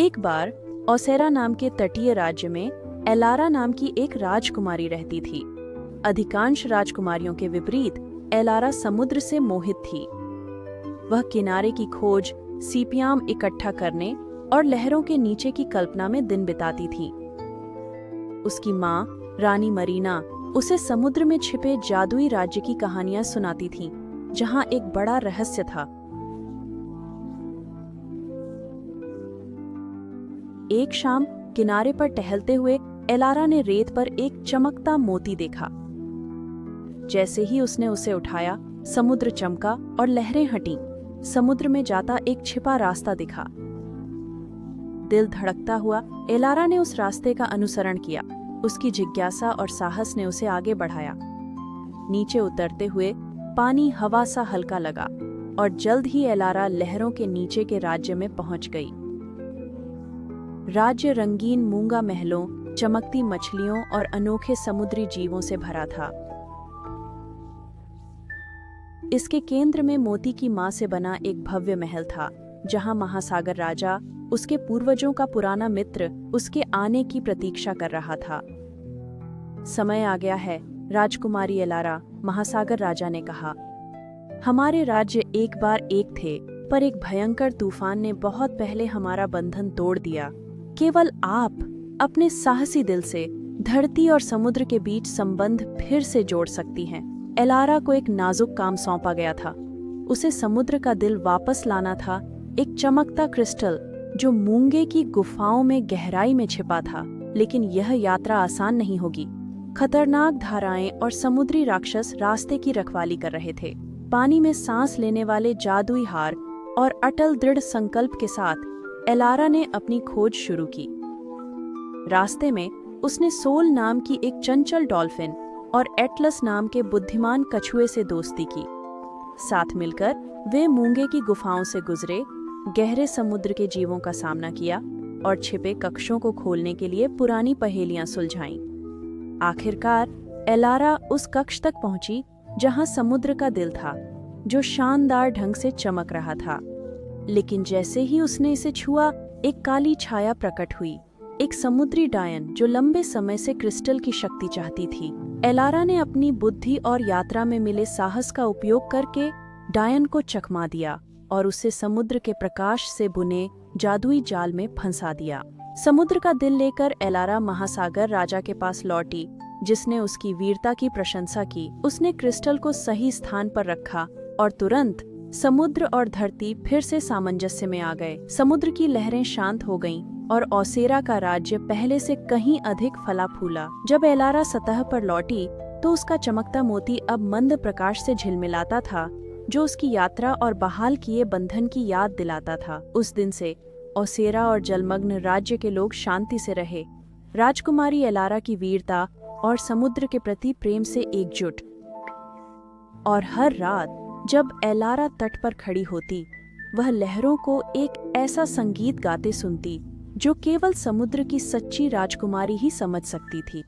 एक बार ओसेरा नाम के तटीय राज्य में एलारा नाम की एक राजकुमारी रहती थी। अधिकांश राजकुमारियों के विपरीत एलारा समुद्र से मोहित थी। वह किनारे की खोज, सीपियाम इकट्ठा करने और लहरों के नीचे की कल्पना में दिन बिताती थी। उसकी माँ रानी मरीना उसे समुद्र में छिपे जादुई राज्य की कहानियां सुनाती थीं, जहां एक बड़ा रहस्य था। एक शाम किनारे पर टहलते हुए एलारा ने रेत पर एक चमकता मोती देखा। जैसे ही उसने उसे उठाया, समुद्र चमका और लहरें हटीं। समुद्र में जाता एक छिपा रास्ता दिखा। दिल धड़कता हुआ एलारा ने उस रास्ते का अनुसरण किया। उसकी जिज्ञासा और साहस ने उसे आगे बढ़ाया। नीचे उतरते हुए पानी हवा सा हल्का लगा और जल्द ही एलारा लहरों के नीचे के राज्य में पहुंच गई। राज्य रंगीन मूंगा महलों, चमकती मछलियों और अनोखे समुद्री जीवों से भरा था। इसके केंद्र में मोती की मां से बना एक भव्य महल था, जहां महासागर राजा, उसके पूर्वजों का पुराना मित्र, उसके आने की प्रतीक्षा कर रहा था। समय आ गया है, राजकुमारी एलारा, महासागर राजा ने कहा। हमारे राज्य एक बार एक थे, पर एक भयंकर तूफान ने बहुत पहले हमारा बंधन तोड़ दिया। केवल आप अपने साहसी दिल से धरती और समुद्र के बीच संबंध फिर से जोड़ सकती हैं। एलारा को एक नाजुक काम सौंपा गया था। उसे समुद्र का दिल वापस लाना था, एक चमकता क्रिस्टल जो मूंगे की गुफाओं में गहराई में छिपा था। लेकिन यह यात्रा आसान नहीं होगी। खतरनाक धाराएं और समुद्री राक्षस रास्ते की रखवाली कर रहे थे। पानी में सांस लेने वाले जादुई हार और अटल दृढ़ संकल्प के साथ एलारा ने अपनी खोज शुरू की। रास्ते में उसने सोल नाम की एक चंचल डॉल्फिन और एटलस नाम के बुद्धिमान कछुए से दोस्ती की। साथ मिलकर वे मूंगे की गुफाओं से गुजरे, गहरे समुद्र के जीवों का सामना किया और छिपे कक्षों को खोलने के लिए पुरानी पहेलियां सुलझाईं। आखिरकार एलारा उस कक्ष तक पहुंची जहां समुद्र का दिल था, जो शानदार ढंग से चमक रहा था। लेकिन जैसे ही उसने इसे छुआ, एक काली छाया प्रकट हुई, एक समुद्री डायन जो लंबे समय से क्रिस्टल की शक्ति चाहती थी। एलारा ने अपनी बुद्धि और यात्रा में मिले साहस का उपयोग करके डायन को चकमा दिया और उसे समुद्र के प्रकाश से बुने जादुई जाल में फंसा दिया। समुद्र का दिल लेकर एलारा महासागर राजा के पास लौटी, जिसने उसकी वीरता की प्रशंसा की। उसने क्रिस्टल को सही स्थान पर रखा और तुरंत समुद्र और धरती फिर से सामंजस्य में आ गए। समुद्र की लहरें शांत हो गईं और ओसेरा का राज्य पहले से कहीं अधिक फला फूला। जब एलारा सतह पर लौटी तो उसका चमकता मोती अब मंद प्रकाश से झिलमिलाता था, जो उसकी यात्रा और बहाल किए बंधन की याद दिलाता था। उस दिन से ओसेरा और जलमग्न राज्य के लोग शांति से रहे। राजकुमारी एलारा की वीरता और समुद्र के प्रति प्रेम से एकजुट। और हर रात जब एलारा तट पर खड़ी होती, वह लहरों को एक ऐसा संगीत गाते सुनती जो केवल समुद्र की सच्ची राजकुमारी ही समझ सकती थी।